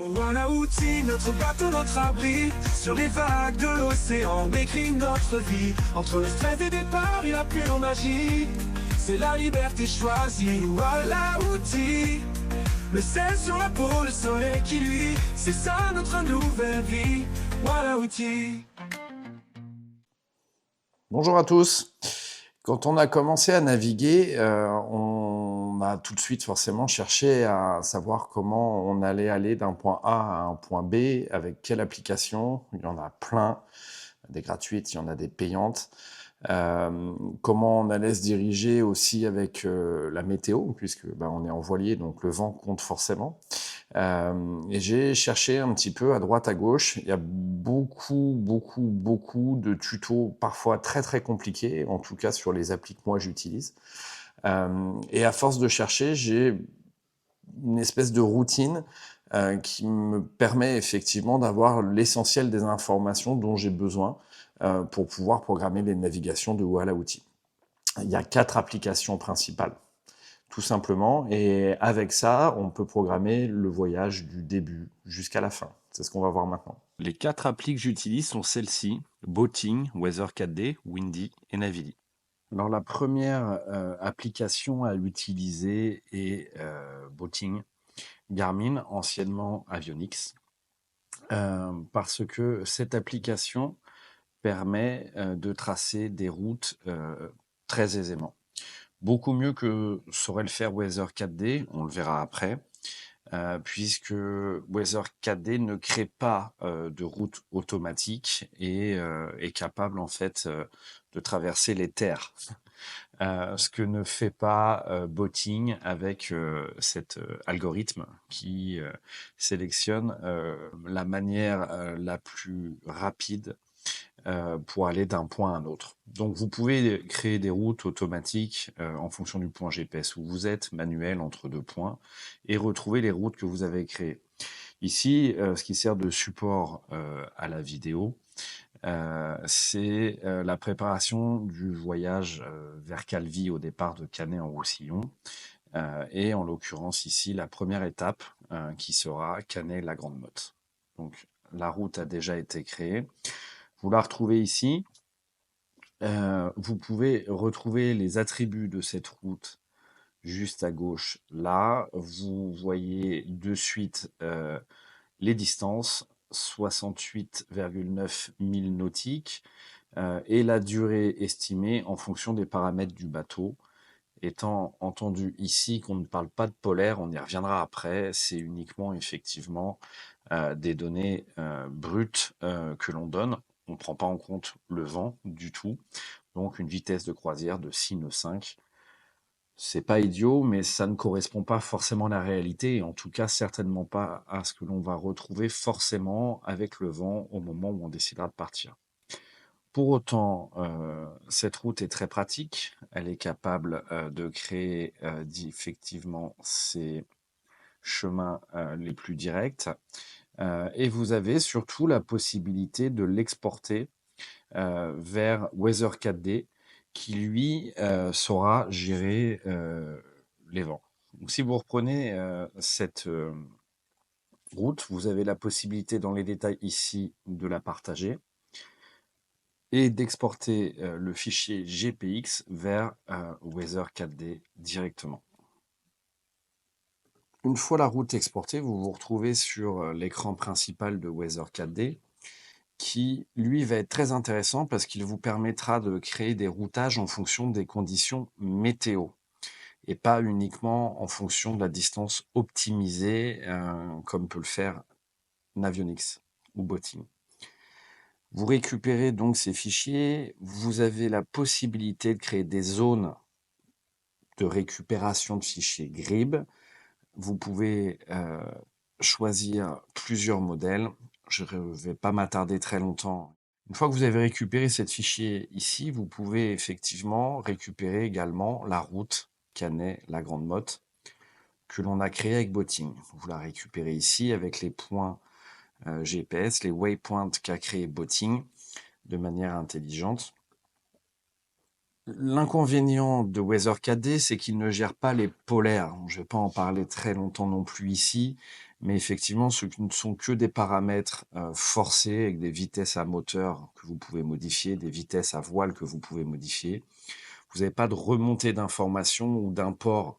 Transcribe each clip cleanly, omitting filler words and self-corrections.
Voilà outil, notre bateau, notre abri. Sur les vagues de l'océan, on écrit notre vie. Entre le stress des départs et la pure magie, c'est la liberté choisie. Voilà outil, le sel sur la peau, le soleil qui luit. C'est ça notre nouvelle vie. Voilà outil. Bonjour à tous. Quand on a commencé à naviguer, on a tout de suite forcément cherché à savoir comment on allait aller d'un point A à un point B, avec quelle application. Il y en a plein, des gratuites, il y en a des payantes. Comment on allait se diriger aussi avec la météo, puisque on est en voilier, donc le vent compte forcément. Et j'ai cherché un petit peu à droite, à gauche. Il y a beaucoup de tutos, parfois très très compliqués, en tout cas sur les applis que moi j'utilise. Et à force de chercher, j'ai une espèce de routine qui me permet effectivement d'avoir l'essentiel des informations dont j'ai besoin pour pouvoir programmer les navigations de Walla Outil. Il y a 4 applications principales, tout simplement, et avec ça, on peut programmer le voyage du début jusqu'à la fin. C'est ce qu'on va voir maintenant. Les 4 applis que j'utilise sont celles-ci: Boating, Weather 4D, Windy et Navili. Alors la première application à utiliser est Boating, Garmin, anciennement Avionics, parce que cette application permet de tracer des routes très aisément. Beaucoup mieux que saurait le faire Weather 4D, on le verra après, puisque Weather 4D ne crée pas de route automatique et est capable en fait de traverser les terres. Ce que ne fait pas Boating avec cet algorithme qui sélectionne la manière la plus rapide pour aller d'un point à un autre. Donc vous pouvez créer des routes automatiques en fonction du point GPS où vous êtes, manuel entre deux points, et retrouver les routes que vous avez créées. Ici, ce qui sert de support à la vidéo, c'est la préparation du voyage vers Calvi au départ de Canet-en-Roussillon. Et en l'occurrence ici, la première étape qui sera Canet-la-Grande-Motte. Donc la route a déjà été créée. Vous la retrouvez ici. Vous pouvez retrouver les attributs de cette route juste à gauche. Là, vous voyez de suite les distances, 68,9 milles nautiques, et la durée estimée en fonction des paramètres du bateau. Étant entendu ici qu'on ne parle pas de polaire, on y reviendra après, c'est uniquement effectivement des données brutes que l'on donne. On ne prend pas en compte le vent du tout. Donc une vitesse de croisière de 6 nœuds 5. C'est pas idiot, mais ça ne correspond pas forcément à la réalité, et en tout cas certainement pas à ce que l'on va retrouver forcément avec le vent au moment où on décidera de partir. Pour autant, cette route est très pratique. Elle est capable de créer effectivement ces chemins les plus directs. Et vous avez surtout la possibilité de l'exporter vers Weather 4D qui, lui, saura gérer les vents. Donc, si vous reprenez cette route, vous avez la possibilité dans les détails ici de la partager et d'exporter le fichier GPX vers Weather 4D directement. Une fois la route exportée, vous vous retrouvez sur l'écran principal de Weather 4D qui, lui, va être très intéressant parce qu'il vous permettra de créer des routages en fonction des conditions météo et pas uniquement en fonction de la distance optimisée comme peut le faire Navionics ou Boating. Vous récupérez donc ces fichiers, vous avez la possibilité de créer des zones de récupération de fichiers GRIB. Vous pouvez choisir plusieurs modèles. Je ne vais pas m'attarder très longtemps. Une fois que vous avez récupéré cette fichier ici, vous pouvez effectivement récupérer également la route Canet-la-Grande-Motte que l'on a créée avec Boating. Vous la récupérez ici avec les points GPS, les waypoints qu'a créé Boating de manière intelligente. L'inconvénient de Weather 4D, c'est qu'il ne gère pas les polaires. Je ne vais pas en parler très longtemps non plus ici, Mais effectivement, ce ne sont que des paramètres forcés avec des vitesses à moteur que vous pouvez modifier, des vitesses à voile que vous pouvez modifier. Vous n'avez pas de remontée d'informations ou d'import,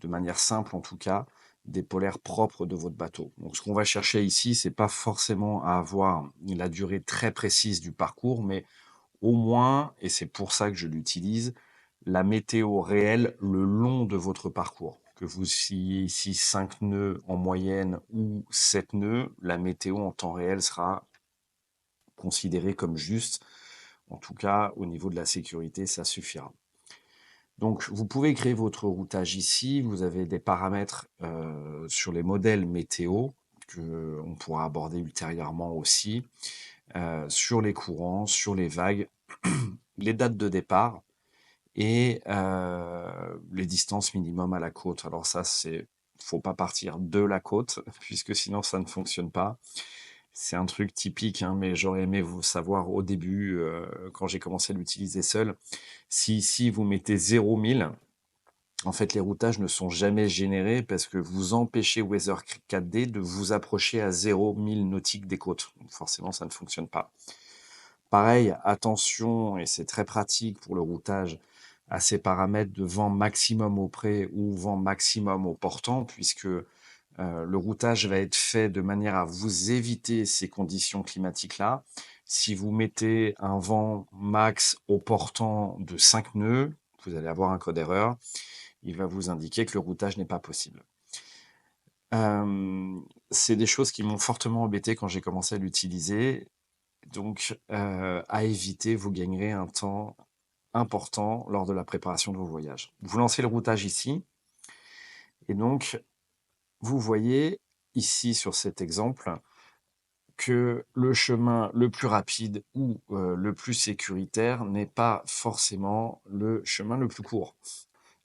de manière simple en tout cas, des polaires propres de votre bateau. Donc ce qu'on va chercher ici, c'est pas forcément à avoir la durée très précise du parcours, mais au moins, et c'est pour ça que je l'utilise, la météo réelle le long de votre parcours. Que vous ayez ici 5 nœuds en moyenne ou 7 nœuds, la météo en temps réel sera considérée comme juste. En tout cas, au niveau de la sécurité, ça suffira. Donc, vous pouvez créer votre routage ici. Vous avez des paramètres sur les modèles météo qu'on pourra aborder ultérieurement aussi, sur les courants, sur les vagues, les dates de départ et les distances minimum à la côte. Alors ça, faut pas partir de la côte, puisque sinon ça ne fonctionne pas. C'est un truc typique, hein, mais j'aurais aimé vous savoir au début, quand j'ai commencé à l'utiliser seul. Si ici vous mettez 0 000, en fait les routages ne sont jamais générés parce que vous empêchez Weather 4D de vous approcher à 0 000 nautiques des côtes. Donc forcément, ça ne fonctionne pas. Pareil, attention, et c'est très pratique pour le routage, à ces paramètres de vent maximum au près ou vent maximum au portant, puisque le routage va être fait de manière à vous éviter ces conditions climatiques-là. Si vous mettez un vent max au portant de 5 nœuds, vous allez avoir un code erreur. Il va vous indiquer que le routage n'est pas possible. C'est des choses qui m'ont fortement embêté quand j'ai commencé à l'utiliser. Donc, à éviter, vous gagnerez un temps important lors de la préparation de vos voyages. Vous lancez le routage ici, et donc, vous voyez ici sur cet exemple que le chemin le plus rapide ou le plus sécuritaire n'est pas forcément le chemin le plus court.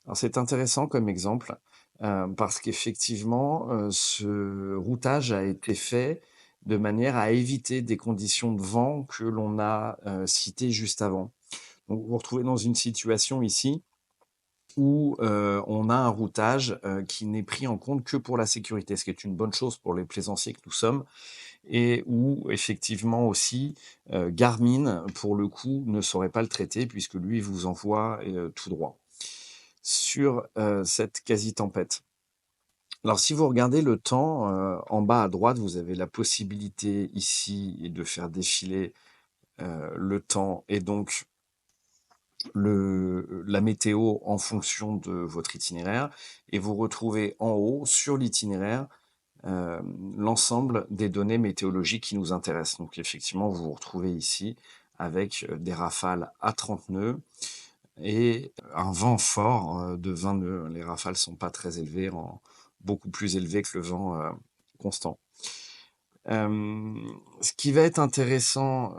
Alors, c'est intéressant comme exemple parce qu'effectivement, ce routage a été fait de manière à éviter des conditions de vent que l'on a citées juste avant. Donc, vous vous retrouvez dans une situation ici où on a un routage qui n'est pris en compte que pour la sécurité, ce qui est une bonne chose pour les plaisanciers que nous sommes, et où effectivement aussi Garmin, pour le coup, ne saurait pas le traiter puisque lui vous envoie tout droit sur cette quasi-tempête. Alors, si vous regardez le temps, en bas à droite, vous avez la possibilité ici de faire défiler le temps et donc la météo en fonction de votre itinéraire. Et vous retrouvez en haut, sur l'itinéraire, l'ensemble des données météorologiques qui nous intéressent. Donc, effectivement, vous vous retrouvez ici avec des rafales à 30 nœuds et un vent fort de 20 nœuds. Les rafales sont pas très élevées, beaucoup plus élevées que le vent constant. Ce qui va être intéressant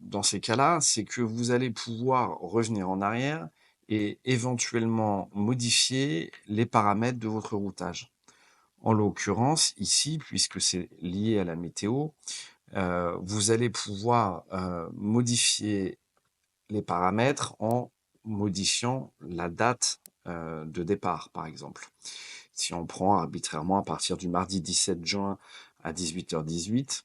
dans ces cas-là, c'est que vous allez pouvoir revenir en arrière et éventuellement modifier les paramètres de votre routage. En l'occurrence, ici, puisque c'est lié à la météo, vous allez pouvoir modifier les paramètres en modifiant la date de départ, par exemple. Si on prend arbitrairement à partir du mardi 17 juin à 18h18,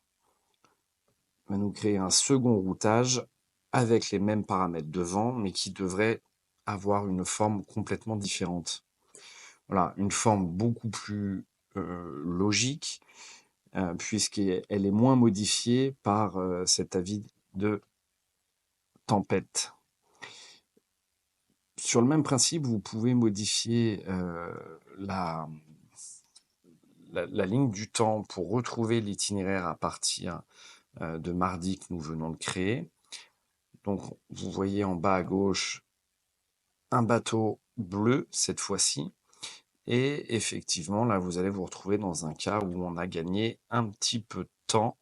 on va nous créer un second routage avec les mêmes paramètres de vent, mais qui devrait avoir une forme complètement différente. Voilà, une forme beaucoup plus logique, puisqu'elle est moins modifiée par cet avis de tempête. Sur le même principe, vous pouvez modifier la ligne du temps pour retrouver l'itinéraire à partir de mardi que nous venons de créer. Donc, vous voyez en bas à gauche un bateau bleu cette fois-ci. Et effectivement, là, vous allez vous retrouver dans un cas où on a gagné un petit peu de temps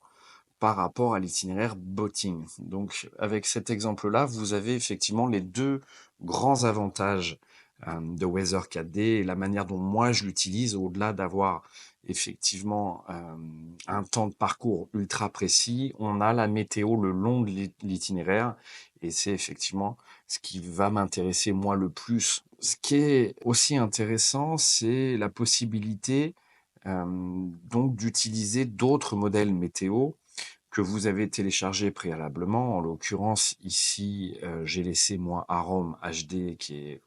par rapport à l'itinéraire boating. Donc, avec cet exemple-là, vous avez effectivement les deux grands avantages de Weather 4D et la manière dont moi je l'utilise, au-delà d'avoir effectivement un temps de parcours ultra précis, on a la météo le long de l'itinéraire et c'est effectivement ce qui va m'intéresser moi le plus. Ce qui est aussi intéressant, c'est la possibilité donc d'utiliser d'autres modèles météo que vous avez téléchargés préalablement. En l'occurrence, ici, j'ai laissé moi Arom HD, qui est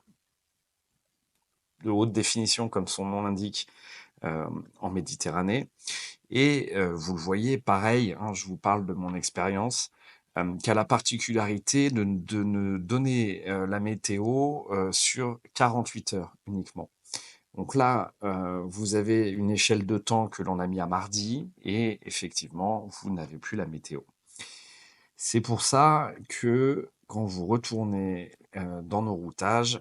de haute définition, comme son nom l'indique, en Méditerranée. Et vous le voyez, pareil, hein, je vous parle de mon expérience, qui a la particularité de ne donner la météo sur 48 heures uniquement. Donc là, vous avez une échelle de temps que l'on a mis à mardi, et effectivement, vous n'avez plus la météo. C'est pour ça que quand vous retournez dans nos routages,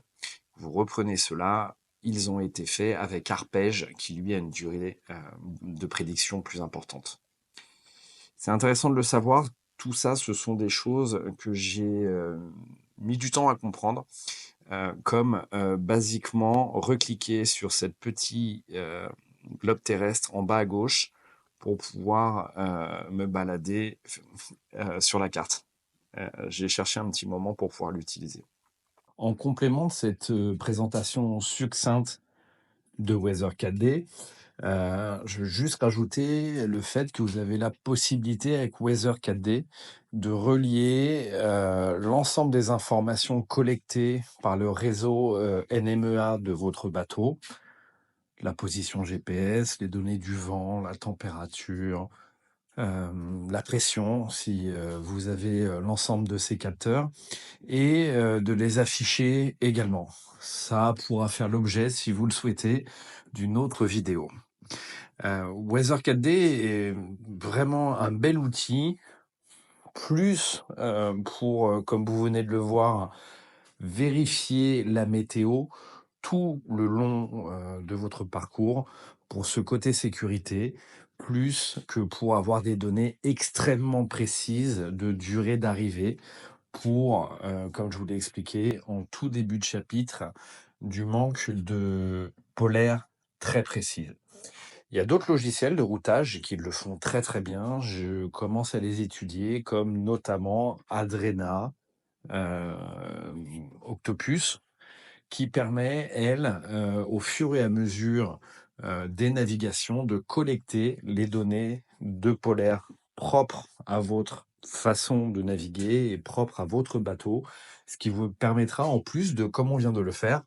vous reprenez cela. Ils ont été faits avec Arpège, qui lui a une durée de prédiction plus importante. C'est intéressant de le savoir. Tout ça, ce sont des choses que j'ai mis du temps à comprendre, comme basiquement recliquer sur cette petit globe terrestre en bas à gauche pour pouvoir me balader sur la carte. J'ai cherché un petit moment pour pouvoir l'utiliser. En complément de cette présentation succincte de Weather 4D, je veux juste rajouter le fait que vous avez la possibilité avec Weather 4D de relier l'ensemble des informations collectées par le réseau NMEA de votre bateau, la position GPS, les données du vent, la température, la pression, si vous avez l'ensemble de ces capteurs, et de les afficher également. Ça pourra faire l'objet, si vous le souhaitez, d'une autre vidéo. Weather 4D est vraiment un bel outil, plus pour, comme vous venez de le voir, vérifier la météo tout le long de votre parcours pour ce côté sécurité, plus que pour avoir des données extrêmement précises de durée d'arrivée pour, comme je vous l'ai expliqué en tout début de chapitre, du manque de polaire très précises. Il y a d'autres logiciels de routage qui le font très très bien. Je commence à les étudier, comme notamment Adrena, Octopus, qui permet, elle, au fur et à mesure des navigations, de collecter les données de polaire propres à votre façon de naviguer et propres à votre bateau, ce qui vous permettra, en plus de, comme on vient de le faire,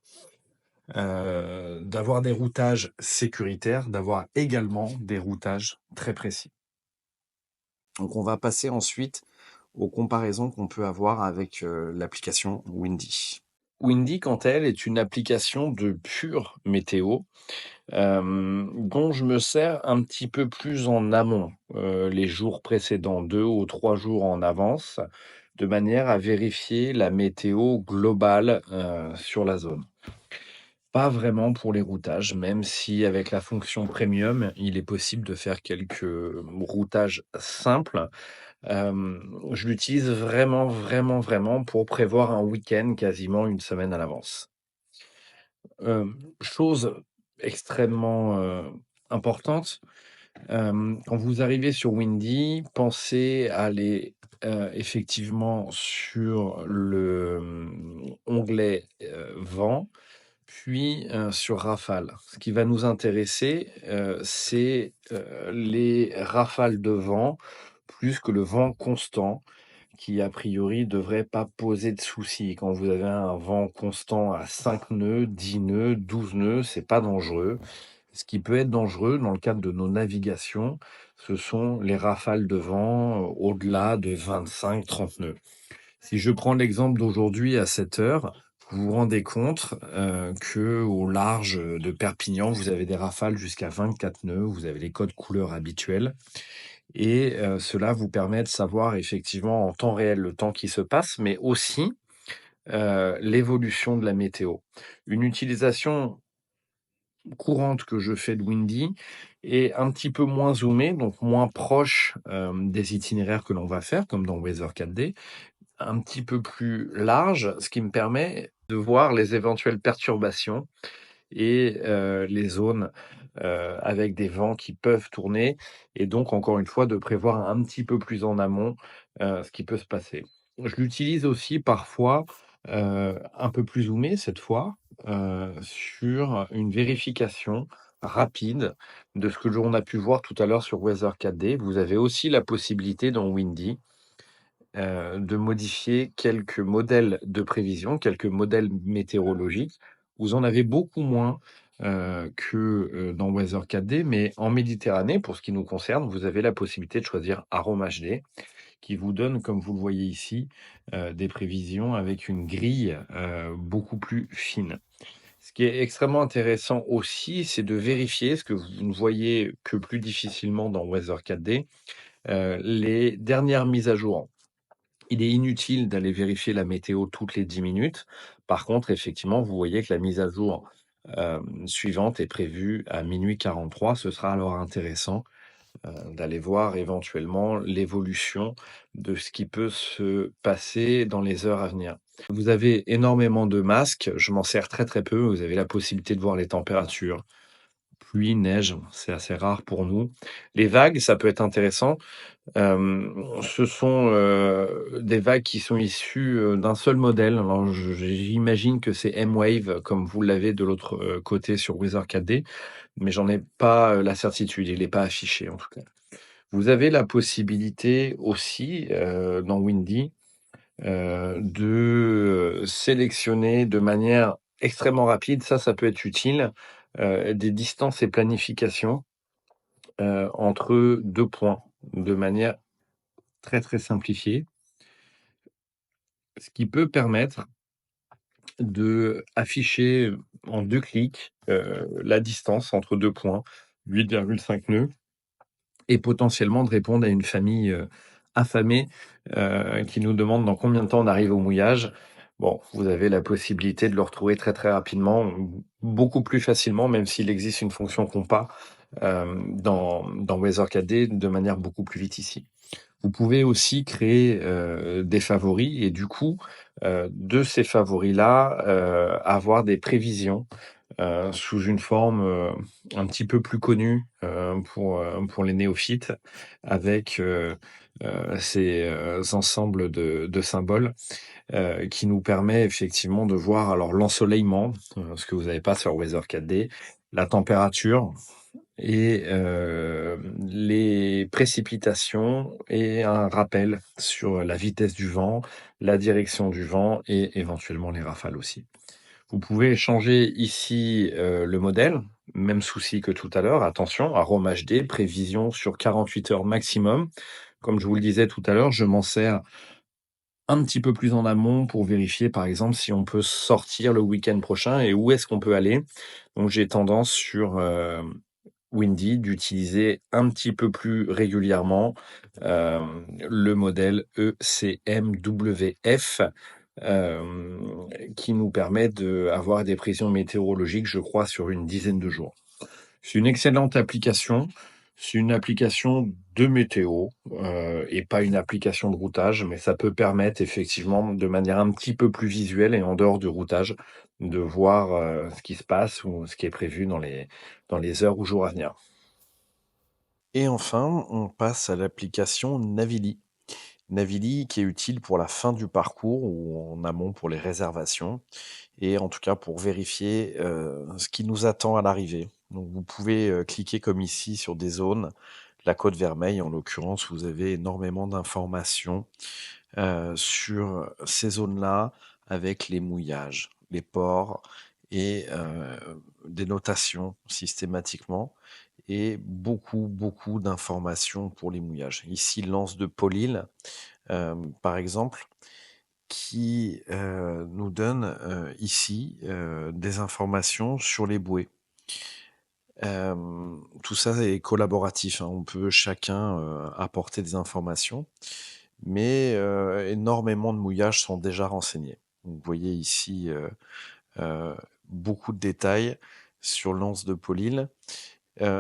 d'avoir des routages sécuritaires, d'avoir également des routages très précis. Donc on va passer ensuite aux comparaisons qu'on peut avoir avec l'application Windy. Windy, quant à elle, est une application de pure météo dont je me sers un petit peu plus en amont, les jours précédents, 2 ou 3 jours en avance, de manière à vérifier la météo globale sur la zone. Pas vraiment pour les routages, même si avec la fonction premium, il est possible de faire quelques routages simples. Je l'utilise vraiment, vraiment, vraiment pour prévoir un week-end quasiment une semaine à l'avance. Chose extrêmement importante, quand vous arrivez sur Windy, pensez à aller effectivement sur le onglet vent, puis sur rafale. Ce qui va nous intéresser, c'est les rafales de vent, plus que le vent constant, qui a priori devrait pas poser de soucis. Quand vous avez un vent constant à 5 nœuds, 10 nœuds, 12 nœuds, c'est pas dangereux. Ce qui peut être dangereux dans le cadre de nos navigations, ce sont les rafales de vent au-delà de 25-30 nœuds. Si je prends l'exemple d'aujourd'hui à 7 heures, vous vous rendez compte que au large de Perpignan, vous avez des rafales jusqu'à 24 nœuds, vous avez les codes couleurs habituels, et cela vous permet de savoir effectivement en temps réel le temps qui se passe, mais aussi l'évolution de la météo. Une utilisation courante que je fais de Windy est un petit peu moins zoomée, donc moins proche des itinéraires que l'on va faire, comme dans Weather 4D, un petit peu plus large, ce qui me permet de voir les éventuelles perturbations et les zones avec des vents qui peuvent tourner, et donc encore une fois de prévoir un petit peu plus en amont ce qui peut se passer. Je l'utilise aussi parfois un peu plus zoomé cette fois sur une vérification rapide de ce que l'on a pu voir tout à l'heure sur Weather 4D. Vous avez aussi la possibilité dans Windy de modifier quelques modèles de prévision, quelques modèles météorologiques. Vous en avez beaucoup moins que dans Weather 4D, mais en Méditerranée, pour ce qui nous concerne, vous avez la possibilité de choisir Arome HD, qui vous donne, comme vous le voyez ici, des prévisions avec une grille beaucoup plus fine. Ce qui est extrêmement intéressant aussi, c'est de vérifier ce que vous ne voyez que plus difficilement dans Weather 4D, les dernières mises à jour. Il est inutile d'aller vérifier la météo toutes les 10 minutes. Par contre, effectivement, vous voyez que la mise à jour suivante est prévue à minuit 43. Ce sera alors intéressant d'aller voir éventuellement l'évolution de ce qui peut se passer dans les heures à venir. Vous avez énormément de masques, je m'en sers très très peu. Vous avez la possibilité de voir les températures, pluie, neige, c'est assez rare pour nous. Les vagues, ça peut être intéressant. Ce sont des vagues qui sont issues d'un seul modèle. Alors, j'imagine que c'est M-Wave, comme vous l'avez de l'autre côté sur Weather 4D, mais j'en ai pas la certitude. Il n'est pas affiché en tout cas. Vous avez la possibilité aussi dans Windy de sélectionner de manière extrêmement rapide, ça peut être utile, des distances et planifications entre 2 points, de manière très, très simplifiée. Ce qui peut permettre d'afficher en 2 clics la distance entre 2 points, 8,5 nœuds, et potentiellement de répondre à une famille affamée qui nous demande dans combien de temps on arrive au mouillage. Bon, vous avez la possibilité de le retrouver très très rapidement, beaucoup plus facilement, même s'il existe une fonction compas dans Weather 4D de manière beaucoup plus vite ici. Vous pouvez aussi créer des favoris et du coup, de ces favoris-là, avoir des prévisions sous une forme un petit peu plus connue pour les néophytes, avec ces ensembles de symboles qui nous permet effectivement de voir alors l'ensoleillement, ce que vous n'avez pas sur Weather 4D, la température et les précipitations et un rappel sur la vitesse du vent, la direction du vent et éventuellement les rafales aussi. Vous pouvez changer ici le modèle, même souci que tout à l'heure. Attention, Arome HD, prévision sur 48 heures maximum. Comme je vous le disais tout à l'heure, je m'en sers un petit peu plus en amont pour vérifier, par exemple, si on peut sortir le week-end prochain et où est-ce qu'on peut aller. Donc j'ai tendance sur Windy d'utiliser un petit peu plus régulièrement le modèle ECMWF qui nous permet d'avoir des prévisions météorologiques, je crois, sur une dizaine de jours. C'est une excellente application. C'est une application de météo et pas une application de routage, mais ça peut permettre effectivement de manière un petit peu plus visuelle et en dehors du routage de voir ce qui se passe ou ce qui est prévu dans les heures ou jours à venir. Et enfin, on passe à l'application Navili. Navili qui est utile pour la fin du parcours ou en amont pour les réservations et en tout cas pour vérifier ce qui nous attend à l'arrivée. Donc vous pouvez cliquer comme ici sur des zones. La Côte Vermeille, en l'occurrence, vous avez énormément d'informations sur ces zones-là avec les mouillages, les ports et des notations systématiquement et beaucoup, beaucoup d'informations pour les mouillages. Ici, l'anse de Paulil, par exemple, qui nous donne ici des informations sur les bouées. Tout ça est collaboratif, hein. On peut chacun apporter des informations, mais énormément de mouillages sont déjà renseignés. Vous voyez ici beaucoup de détails sur l'anse de Paulil.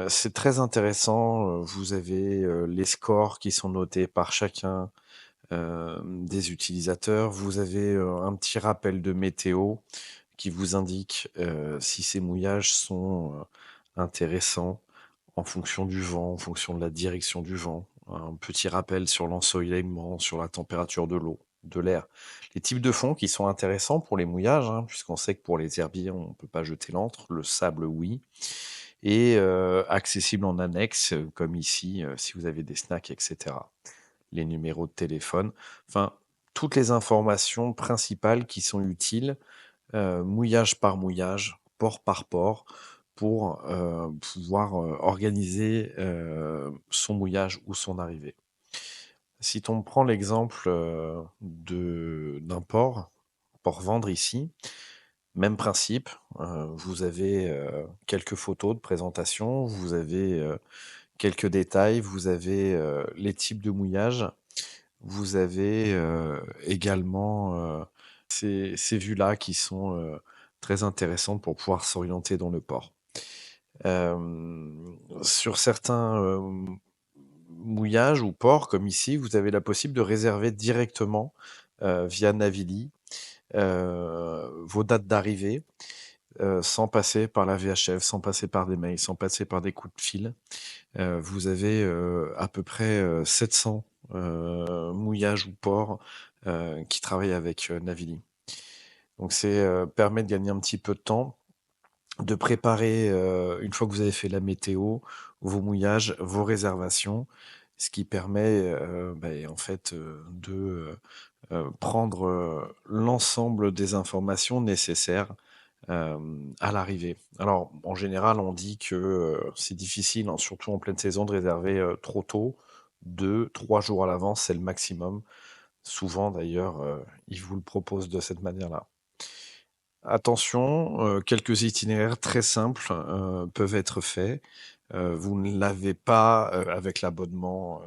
C'est très intéressant. Vous avez les scores qui sont notés par chacun des utilisateurs. Vous avez un petit rappel de météo qui vous indique si ces mouillages sont intéressants en fonction du vent, en fonction de la direction du vent. Un petit rappel sur l'ensoleillement, sur la température de l'eau, de l'air. Les types de fonds qui sont intéressants pour les mouillages, hein, puisqu'on sait que pour les herbiers, on ne peut pas jeter l'encre, le sable, oui. et accessible en annexe, comme ici, si vous avez des snacks, etc. Les numéros de téléphone, enfin, toutes les informations principales qui sont utiles, mouillage par mouillage, port par port, pour pouvoir organiser son mouillage ou son arrivée. Si on prend l'exemple d'un port vendre ici, même principe, vous avez quelques photos de présentation, vous avez quelques détails, vous avez les types de mouillage, vous avez également ces vues-là qui sont très intéressantes pour pouvoir s'orienter dans le port. Sur certains mouillages ou ports, comme ici, vous avez la possibilité de réserver directement via Navili vos dates d'arrivée sans passer par la VHF, sans passer par des mails, sans passer par des coups de fil. Vous avez à peu près 700 mouillages ou ports qui travaillent avec Navili. Donc c'est permet de gagner un petit peu de temps, de préparer, une fois que vous avez fait la météo, vos mouillages, vos réservations, ce qui permet en fait de prendre l'ensemble des informations nécessaires à l'arrivée. Alors, en général, on dit que c'est difficile, hein, surtout en pleine saison, de réserver trop tôt. 2, 3 jours à l'avance, c'est le maximum. Souvent, d'ailleurs, ils vous le proposent de cette manière-là. Attention, quelques itinéraires très simples peuvent être faits. Vous ne l'avez pas avec l'abonnement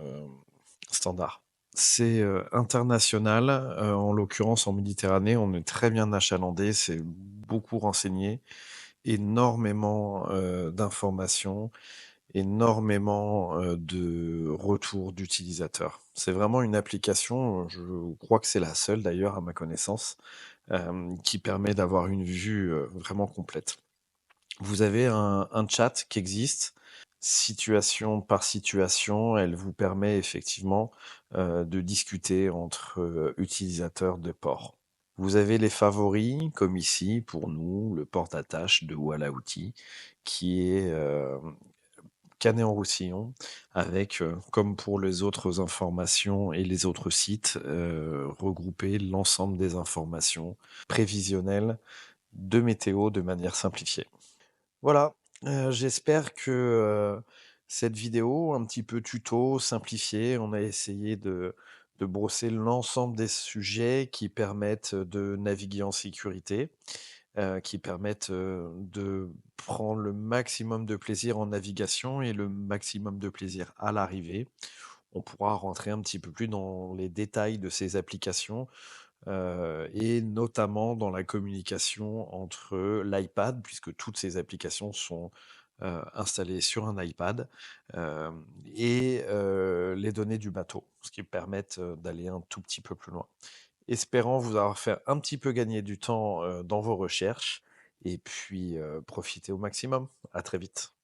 standard. C'est international, en l'occurrence en Méditerranée, on est très bien achalandé, c'est beaucoup renseigné, énormément d'informations, énormément de retours d'utilisateurs. C'est vraiment une application, je crois que c'est la seule d'ailleurs à ma connaissance, qui permet d'avoir une vue vraiment complète. Vous avez un chat qui existe, situation par situation, elle vous permet effectivement de discuter entre utilisateurs de ports. Vous avez les favoris, comme ici pour nous, le port d'attache de Oualaouti, qui est Canet-en-Roussillon, avec, comme pour les autres informations et les autres sites, regrouper l'ensemble des informations prévisionnelles de météo de manière simplifiée. Voilà, j'espère que cette vidéo, un petit peu tuto, simplifié, on a essayé de brosser l'ensemble des sujets qui permettent de naviguer en sécurité, qui permettent de prendre le maximum de plaisir en navigation et le maximum de plaisir à l'arrivée. On pourra rentrer un petit peu plus dans les détails de ces applications et notamment dans la communication entre l'iPad, puisque toutes ces applications sont installées sur un iPad, et les données du bateau, ce qui permettent d'aller un tout petit peu plus loin. Espérant vous avoir fait un petit peu gagner du temps dans vos recherches, et puis profitez au maximum. À très vite.